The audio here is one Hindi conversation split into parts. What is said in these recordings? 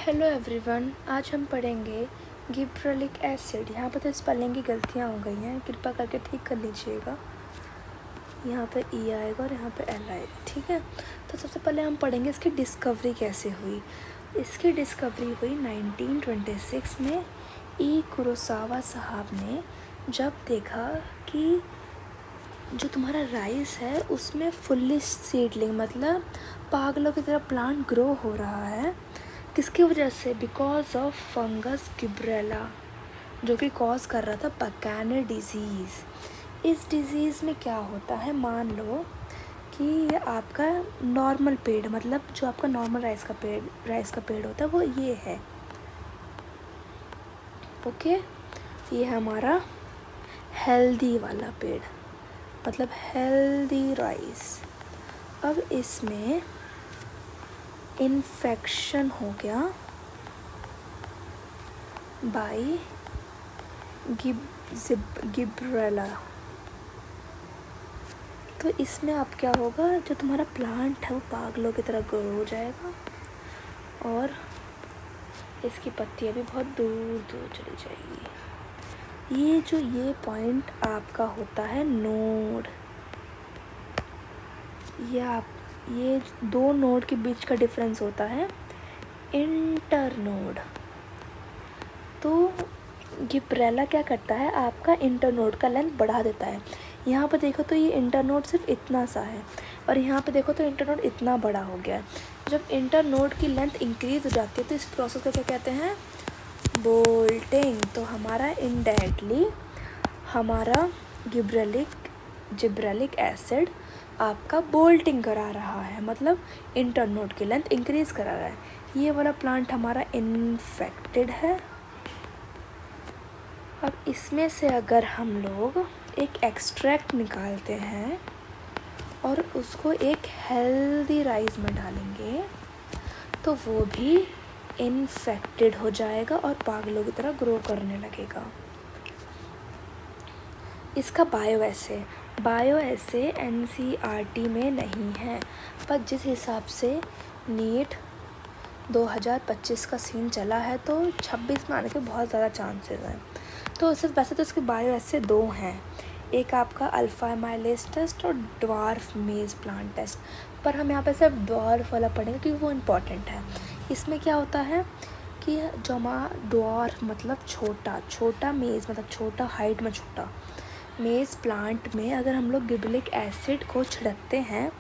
हेलो एवरीवन, आज हम पढ़ेंगे गिब्रेलिक एसिड। यहाँ पर तो स्पेलिंग की गलतियाँ हो गई हैं, कृपया करके ठीक कर लीजिएगा। यहाँ पे ई आएगा और यहाँ पे एल आएगा, ठीक है। तो सबसे पहले हम पढ़ेंगे इसकी डिस्कवरी कैसे हुई। इसकी डिस्कवरी हुई 1926 में। ई कुरोसावा साहब ने जब देखा कि जो तुम्हारा राइस है उसमें फुल्ली सीडलिंग मतलब पागलों की तरह प्लांट ग्रो हो रहा है। किसकी वजह से? बिकॉज ऑफ फंगस गिब्रेला, जो कि कॉज कर रहा था पकाने डिजीज़। इस डिज़ीज़ में क्या होता है, मान लो कि ये आपका नॉर्मल पेड़ मतलब जो आपका नॉर्मल राइस का पेड़ होता है वो ये है, ओके। ये हमारा हेल्दी वाला पेड़ मतलब हेल्दी राइस। अब इसमें इन्फेक्शन हो गया बाय गिब्रेला। तो इसमें अब क्या होगा, जो तुम्हारा प्लांट है वो पागलों की तरह ग्रो हो जाएगा और इसकी पत्तियां भी बहुत दूर दूर चली जाएगी। ये पॉइंट आपका होता है नोड। ये दो नोड के बीच का डिफरेंस होता है इंटरनोड। तो गिब्रेला क्या करता है, आपका इंटरनोड का लेंथ बढ़ा देता है। यहाँ पर देखो तो ये इंटरनोड सिर्फ इतना सा है और यहाँ पे देखो तो इंटरनोड इतना बड़ा हो गया है। जब इंटरनोड की लेंथ इंक्रीज हो जाती है तो इस प्रोसेस को क्या कहते हैं, बोल्टिंग। तो हमारा इनडायरेक्टली हमारा जिब्रेलिक एसिड आपका बोल्टिंग करा रहा है, मतलब इंटरनोड की लेंथ इंक्रीज करा रहा है। ये वाला प्लांट हमारा इन्फेक्टेड है। अब इसमें से अगर हम लोग एक एक्सट्रैक्ट निकालते हैं और उसको एक हेल्दी राइस में डालेंगे तो वो भी इन्फेक्टेड हो जाएगा और पागलों की तरह ग्रो करने लगेगा। इसका बायो ऐसे NCERT में नहीं है, पर जिस हिसाब से नीट 2025 का सीन चला है तो 26 में आने के बहुत ज़्यादा चांसेस हैं। तो वैसे तो इसके बायो ऐसे दो हैं, एक आपका अल्फा एमाइलेज टेस्ट और ड्वार्फ मेज प्लांट टेस्ट। पर हम यहाँ पे सिर्फ ड्वार्फ वाला पढ़ेंगे क्योंकि वो इम्पॉर्टेंट है। इसमें क्या होता है कि जो हमारा ड्वार्फ मतलब छोटा मेज मतलब छोटा हाइट में छोटा मेज प्लांट में अगर हम लोग गिब्रेलिक एसिड को छिड़कते हैं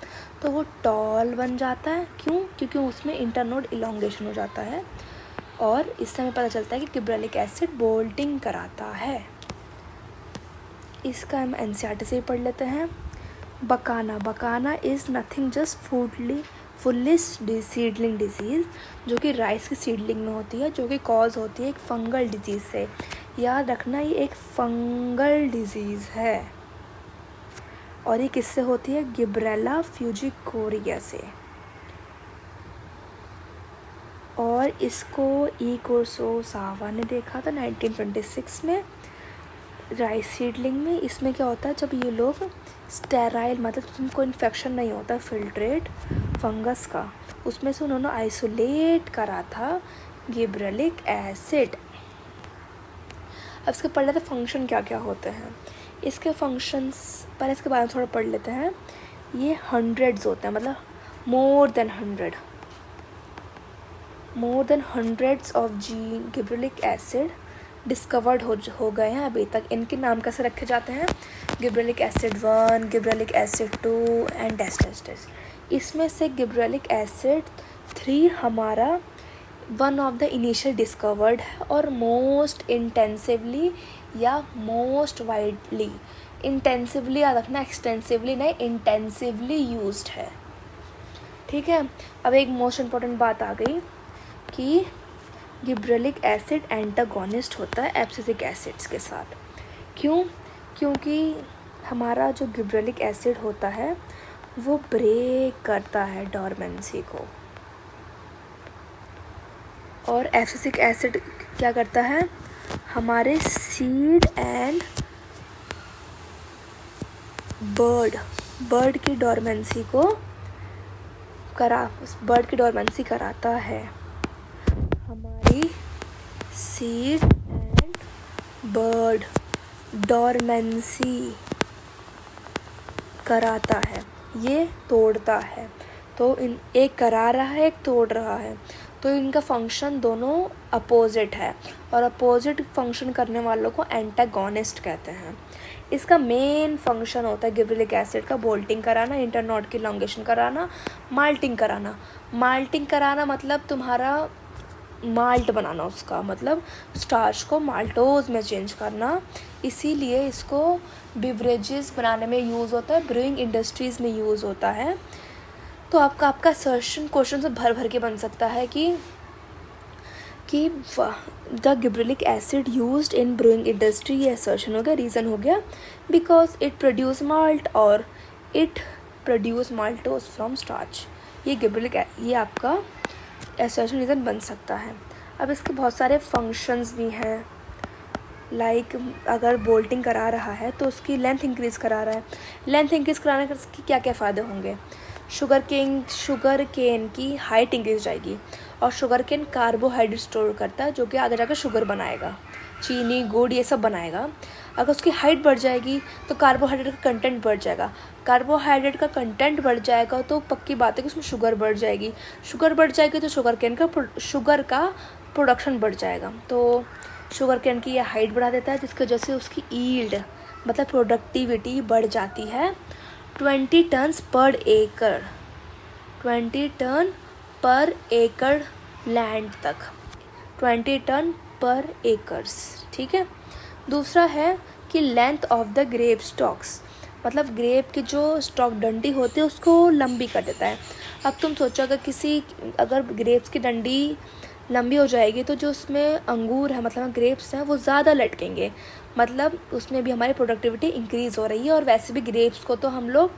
तो वो टॉल बन जाता है। क्यों? क्योंकि उसमें इंटरनोड इलॉन्गेशन हो जाता है और इससे हमें पता चलता है कि गिब्रेलिक एसिड बोल्टिंग कराता है। इसका हम NCERT से ही पढ़ लेते हैं। Bakanae is nothing just fully seedling disease, जो कि राइस की सीडलिंग में होती है, जो कि कॉज होती है एक फंगल डिजीज़ से। याद रखना ये एक फंगल डिजीज़ है और ये किससे होती है, गिब्रेला फ्यूजिकोरिया से। और इसको ई कुरोसावा ने देखा था 1926 में राइस सीडलिंग में। इसमें क्या होता है, जब ये लोग स्टेराइल मतलब उनको इन्फेक्शन नहीं होता फिल्ट्रेट फंगस का, उसमें से उन्होंने आइसोलेट करा था गिब्रेलिक एसिड। अब इसके पढ़ लेते फंक्शन क्या क्या होते हैं इसके फंक्शंस। पहले इसके बारे में थोड़ा पढ़ लेते हैं। ये हंड्रेड्स होते हैं, मतलब more than hundreds of gibberellic acid discovered हो गए हैं अभी तक। इनके नाम कैसे रखे जाते हैं, gibberellic acid 1, gibberellic acid 2 and डेस। इसमें से गिब्रेलिक एसिड 3 हमारा one of the initial discovered है और मोस्ट इंटेंसिवली या मोस्ट वाइडली, इंटेंसिवली याद रखना, एक्सटेंसिवली नहीं, इंटेंसिवली यूज्ड है, ठीक है। अब एक मोस्ट इम्पॉर्टेंट बात आ गई कि गिब्रेलिक एसिड एंटागोनिस्ट होता है एब्सिसिक एसिड्स के साथ। क्यों? क्योंकि हमारा जो गिब्रेलिक एसिड होता है वो ब्रेक करता है डोरमेंसी को और एब्सिसिक एसिड क्या करता है, हमारे सीड एंड बर्ड की डोरमेंसी कराता है। Body, seed and bird dormancy कराता है, ये तोड़ता है। तो इन एक करा रहा है, एक तोड़ रहा है, तो इनका फंक्शन दोनों अपोजिट है, और अपोजिट फंक्शन करने वालों को एंटागोनिस्ट कहते हैं। इसका मेन फंक्शन होता है गिबरेलिक एसिड का बोल्टिंग कराना, इंटरनोड की इलॉन्गेशन कराना, माल्टिंग कराना। माल्टिंग कराना मतलब तुम्हारा माल्ट बनाना, उसका मतलब स्टार्च को माल्टोज में चेंज करना। इसीलिए इसको बिवरेजेस बनाने में यूज़ होता है, ब्रूइंग इंडस्ट्रीज़ में यूज़ होता है। तो आपका सर्शन क्वेश्चन से भर भर के बन सकता है कि the gibberellic acid used in brewing industry, ये असर्शन हो गया, रीज़न हो गया बिकॉज इट प्रोड्यूस माल्ट और it produce maltose from starch. ये गिबरेलिक, ये आपका असर्शन रीज़न बन सकता है। अब इसके बहुत सारे फंक्शंस भी हैं, लाइक अगर बोल्टिंग करा रहा है तो उसकी लेंथ इंक्रीज़ करा रहा है। लेंथ इंक्रीज़ कराने के उसकी क्या क्या फ़ायदे होंगे? शुगर केन की हाइट इंक्रीज जाएगी, और शुगर केन कार्बोहाइड्रेट स्टोर करता है जो कि आगे जाकर शुगर बनाएगा, चीनी गुड़ ये सब बनाएगा। अगर उसकी हाइट बढ़ जाएगी तो कार्बोहाइड्रेट का कंटेंट बढ़ जाएगा, कार्बोहाइड्रेट का कंटेंट बढ़ जाएगा तो पक्की बात है कि उसमें शुगर बढ़ जाएगी, शुगर बढ़ जाएगी तो शुगर का प्रोडक्शन बढ़ जाएगा। तो शुगर केन की यह हाइट बढ़ा देता है, जिसकी वजह से उसकी ईल्ड मतलब प्रोडक्टिविटी बढ़ जाती है 20 टन्स पर एकड़, 20 टन पर एकड़ लैंड तक, 20 टन पर एकर्स, ठीक है। दूसरा है कि length of the grape stocks, मतलब ग्रेप की जो स्टॉक डंडी होती है उसको लंबी कर देता है। अब तुम सोचो अगर ग्रेप्स की डंडी लंबी हो जाएगी तो जो उसमें अंगूर है मतलब ग्रेप्स हैं वो ज़्यादा लटकेंगे, मतलब उसमें भी हमारी प्रोडक्टिविटी इंक्रीज़ हो रही है। और वैसे भी ग्रेप्स को तो हम लोग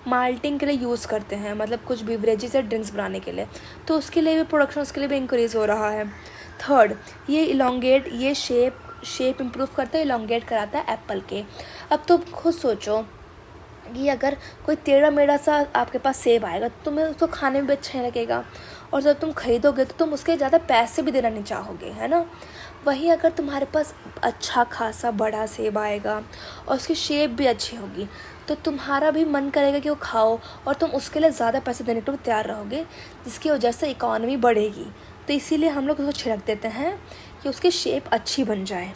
माल्टिंग के लिए यूज़ करते हैं, मतलब कुछ बिवरेजेस या ड्रिंक्स बनाने के लिए, तो उसके लिए भी प्रोडक्शन उसके लिए भी इंक्रीज़ हो रहा है। थर्ड, ये इलोंगेट, ये शेप इम्प्रूव करता है, इलोंगेट कराता है एप्पल के। अब तुम खुद सोचो कि अगर कोई टेढ़ा मेढ़ा सा आपके पास सेब आएगा तो तुम्हें उसको खाने में भी अच्छा लगेगा, और जब तुम खरीदोगे तो तुम उसके ज़्यादा पैसे भी देना नहीं चाहोगे, है ना। वहीं अगर तुम्हारे पास अच्छा खासा बड़ा सेब आएगा और उसकी शेप भी अच्छी होगी तो तुम्हारा भी मन करेगा कि वो खाओ, और तुम उसके लिए ज़्यादा पैसे देने को भी तैयार रहोगे, जिसकी वजह से इकॉनमी बढ़ेगी। तो इसीलिए हम लोग उसको छिड़क देते हैं कि उसकी शेप अच्छी बन जाए।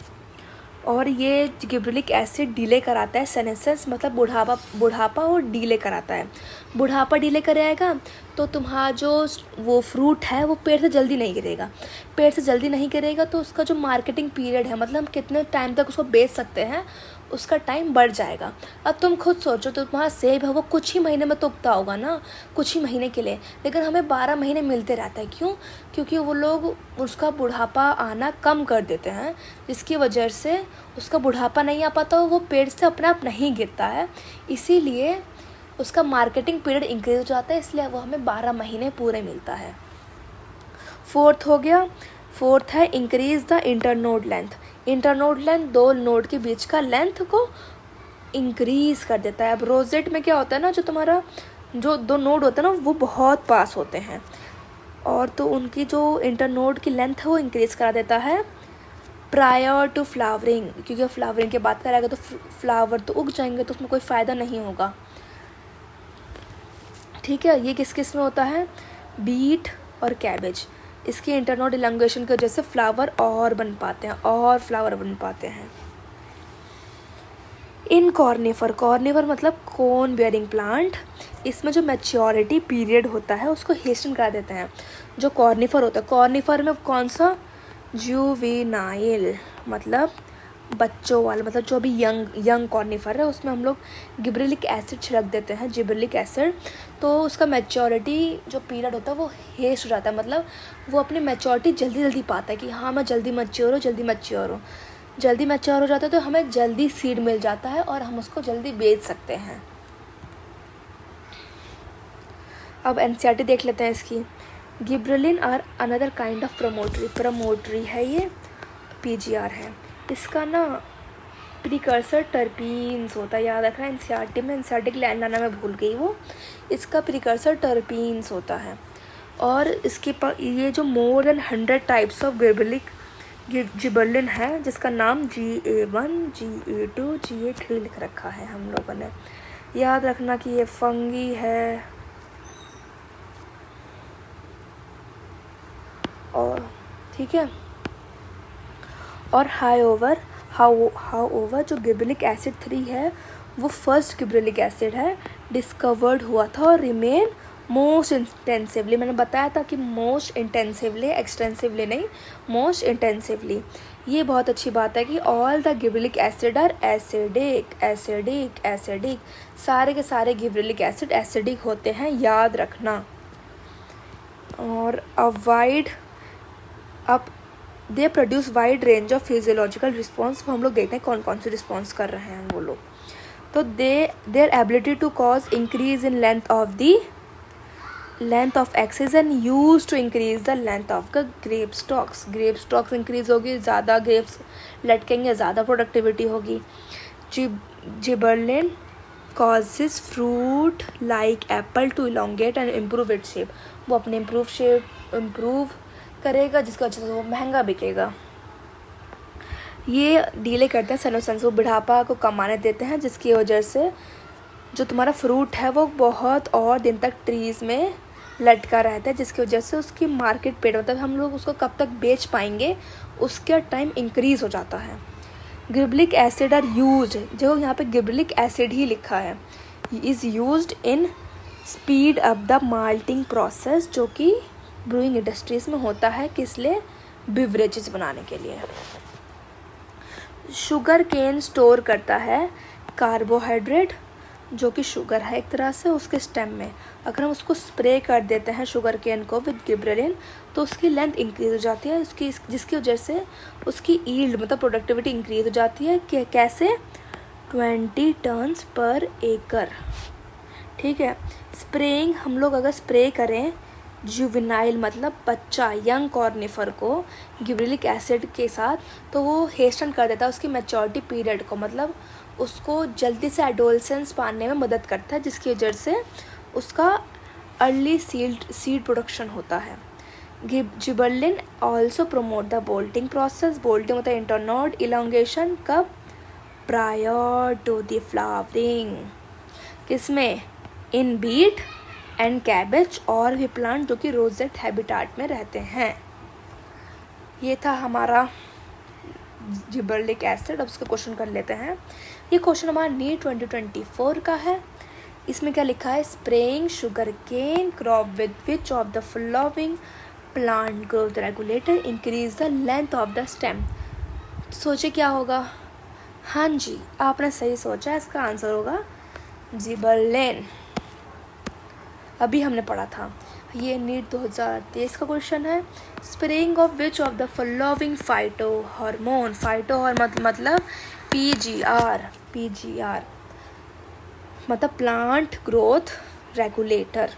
और ये गिबरेलिक एसिड डिले कराता है सेनेसेंस, मतलब बुढ़ापा और डिले कराता है। बुढ़ापा डिले कराएगा तो तुम्हारा जो वो फ्रूट है वो पेड़ से जल्दी नहीं गिरेगा, पेड़ से जल्दी नहीं गिरेगा तो उसका जो मार्केटिंग पीरियड है, मतलब हम कितने टाइम तक उसको बेच सकते हैं, उसका टाइम बढ़ जाएगा। अब तुम खुद सोचो, तो तुम्हारा सेब है वो कुछ ही महीने में तो उगता होगा ना, कुछ ही महीने के लिए, लेकिन हमें 12 महीने मिलते रहता है। क्यों? क्योंकि वो लोग उसका बुढ़ापा आना कम कर देते हैं, जिसकी वजह से उसका बुढ़ापा नहीं आ पाता, वो पेड़ से अपने आप नहीं गिरता है, इसीलिए उसका मार्केटिंग पीरियड इंक्रीज हो जाता है, इसलिए वो हमें 12 महीने पूरे मिलता है। फोर्थ हो गया, फोर्थ है increase the internode length. Internode length दो नोड के बीच का लेंथ को इंक्रीज कर देता है। अब रोजेट में क्या होता है ना, जो तुम्हारा जो दो नोड होते हैं ना वो बहुत पास होते हैं, और तो उनकी जो इंटरनोड की लेंथ है वो इंक्रीज करा देता है प्रायर टू फ्लावरिंग, क्योंकि फ्लावरिंग की बात करेगा तो फ्लावर तो उग जाएंगे तो उसमें कोई फ़ायदा नहीं होगा, ठीक है। ये किस किस में होता है? बीट और कैबेज, इसकी इंटरनोड इलॉन्गेशन की वजह से फ्लावर और बन पाते हैं, और फ्लावर बन पाते हैं। इन कॉर्निफर मतलब कोन बियरिंग प्लांट, इसमें जो मैच्योरिटी पीरियड होता है उसको हेस्टन करा देते हैं। जो कॉर्निफर होता है, कॉर्निफर में कौन सा? जुवेनाइल, मतलब बच्चों वाला, मतलब जो अभी यंग कॉर्निफर है उसमें हम लोग गिबरेलिक एसिड छिड़क देते हैं, जिबरेलिक एसिड, तो उसका मैच्योरिटी जो पीरियड होता है वो हेस्ट हो जाता है, मतलब वो अपनी मैच्योरिटी जल्दी पाता है कि हाँ मैं जल्दी मैच्योर हूँ, जल्दी मैच्योर हो जाता है तो हमें जल्दी सीड मिल जाता है और हम उसको जल्दी बेच सकते हैं। अब एनसीईआरटी देख लेते हैं इसकी। Gibberellin are another kind of promotory है, ये पीजीआर है। इसका ना प्रिकर्सर टर्पीन्स होता है, याद रखना एनसीईआरटी में, एनसीईआरटी के लैंड लाना मैं भूल गई वो, इसका प्रिकर्सर टर्पीन्स होता है। और इसके ये जो more than 100 types of gibberellin है, जिसका नाम GA1, GA2, GA3 लिख रखा है हम लोगों ने। याद रखना कि ये फंगी है। और ठीक है, और हाउ ओवर जो गिबरेलिक एसिड 3 है वो फर्स्ट गिबरेलिक एसिड है, डिस्कवर्ड हुआ था और रिमेन मोस्ट इंटेंसिवली। मैंने बताया था कि मोस्ट इंटेंसिवली, एक्सटेंसिवली नहीं, मोस्ट इंटेंसिवली। ये बहुत अच्छी बात है कि all the gibberellic acid are acidic, acidic, acidic. सारे के सारे गिबरेलिक एसिड एसिडिक होते हैं, याद रखना। और अब they produce wide range of physiological response. हम लोग देखते हैं कौन कौन से रिस्पॉन्स कर रहे हैं वो लोग। तो their ability to cause increase in length of excess and use to increase the length of the grape stocks increase होगी, ज़्यादा ग्रेप्स लटकेंगे, ज़्यादा प्रोडक्टिविटी होगी। Gibberellin causes fruit like apple to elongate and improve its shape। वो अपने इम्प्रूव करेगा, जिसकी वजह से वो महंगा बिकेगा। ये डीले करते हैं सेनोसेंस, वो बुढ़ापा को कम आने देते हैं, जिसकी वजह से जो तुम्हारा फ्रूट है वो बहुत और दिन तक ट्रीज़ में लटका रहता है, जिसकी वजह से उसकी मार्केट पेड़, मतलब हम लोग उसको कब तक बेच पाएंगे, उसका टाइम इंक्रीज़ हो जाता है। गिबरेलिक एसिड आर यूज्ड, जो यहाँ पे गिबरेलिक एसिड ही लिखा है, is used in speed up the malting process, जो कि ब्रूइंग इंडस्ट्रीज़ में होता है, किस लिए, बिवरेजेस बनाने के लिए। शुगर केन स्टोर करता है कार्बोहाइड्रेट, जो कि शुगर है एक तरह से, उसके स्टेम में। अगर हम उसको स्प्रे कर देते हैं शुगर केन को विद गिबरेलिन, तो उसकी लेंथ इंक्रीज हो जाती है, जिसकी वजह से उसकी ईल्ड, मतलब प्रोडक्टिविटी इंक्रीज हो जाती है। कैसे, 20 टन्स पर एकड़। ठीक है। स्प्रेइंग, हम लोग अगर स्प्रे करें जुवेनाइल, मतलब बच्चा, यंग कॉर्निफर को गिबरेलिक एसिड के साथ, तो वो हेस्टन कर देता है उसकी मैच्योरिटी पीरियड को, मतलब उसको जल्दी से एडोलसेंस पाने में मदद करता है, जिसकी वजह से उसका अर्ली सीड प्रोडक्शन होता है। Gibberellin also promote the bolting process. Bolting होता है इंटरनोड इलोंगेशन, कब, प्रायर टू द फ्लावरिंग। किसमें, इन बीट एंड कैबेज, और भी प्लांट जो कि रोजेट हैबिटाट में रहते हैं। ये था हमारा जिबरेलिक एसिड। अब उसका क्वेश्चन कर लेते हैं। ये क्वेश्चन हमारा नीट 2024 का है। इसमें क्या लिखा है, spraying sugarcane crop with which of the following plant growth regulator increase the length of the stem. सोचे क्या होगा, हाँ जी आपने सही सोचा, इसका आंसर होगा जिबरलिन। अभी हमने पढ़ा था, ये नीट 2023 का क्वेश्चन है। Spraying of which of the following phyto hormone मतलब PGR मतलब प्लांट ग्रोथ रेगुलेटर।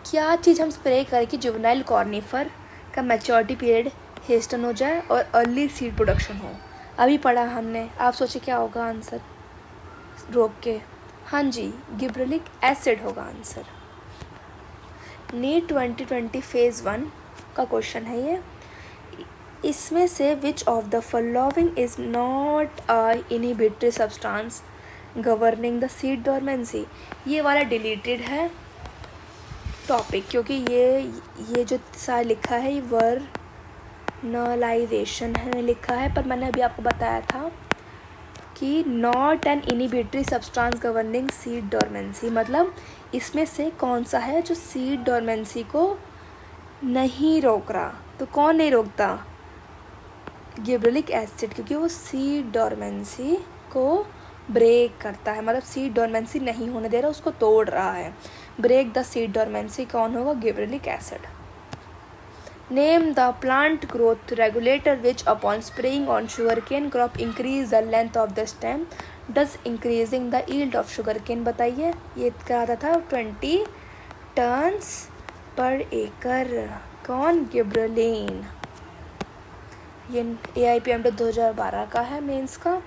क्या चीज़ हम स्प्रे करें कि जुवेनाइल कॉर्निफर का मैच्योरिटी पीरियड हेस्टन हो जाए और अर्ली सीड प्रोडक्शन हो। अभी पढ़ा हमने, आप सोचे क्या होगा आंसर, रोक के, हाँ जी गिबरेलिक एसिड होगा आंसर। नीट 2020 फेज़ 1 का क्वेश्चन है ये। इसमें से विच of the following is not a inhibitory substance governing the seed dormancy. ये वाला डिलीटेड है टॉपिक, क्योंकि ये जो सा लिखा है ये वर्नलाइजेशन है लिखा है, पर मैंने अभी आपको बताया था कि not an inhibitory substance governing seed dormancy, मतलब इसमें से कौन सा है जो सीड डोरमेंसी को नहीं रोक रहा। तो कौन नहीं रोकता, गिबरेलिक एसिड, क्योंकि वो सीड डोरमेंसी को ब्रेक करता है, मतलब सीड डोरमेंसी नहीं होने दे रहा, उसको तोड़ रहा है। ब्रेक द सीड डोरमेंसी कौन होगा, gibberellic acid. Name the plant growth regulator which upon spraying on sugarcane crop increase the length of the stem thus increasing the yield of sugarcane। बताइए, ये क्या आता था, 20 टन्स पर एकड़। कौन, गिबरेलिन। ये AIPMT 2012 का है मेंस का।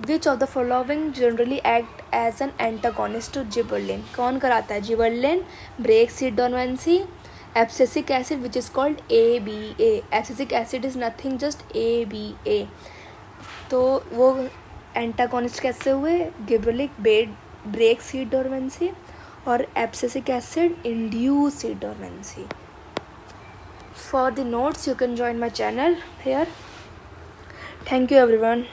Which of the following generally act as an antagonist to gibberellin? कौन कराता है gibberellin? Break seed dormancy, abscisic acid which is called ABA. Abscisic acid is nothing just ABA. तो वो एंटागोनिस्ट कैसे हुए? गिबरेलिक ब्रेक सीड डोरमेंसी और abscisic acid induce seed dormancy. For the notes you can join my channel here. Thank you everyone.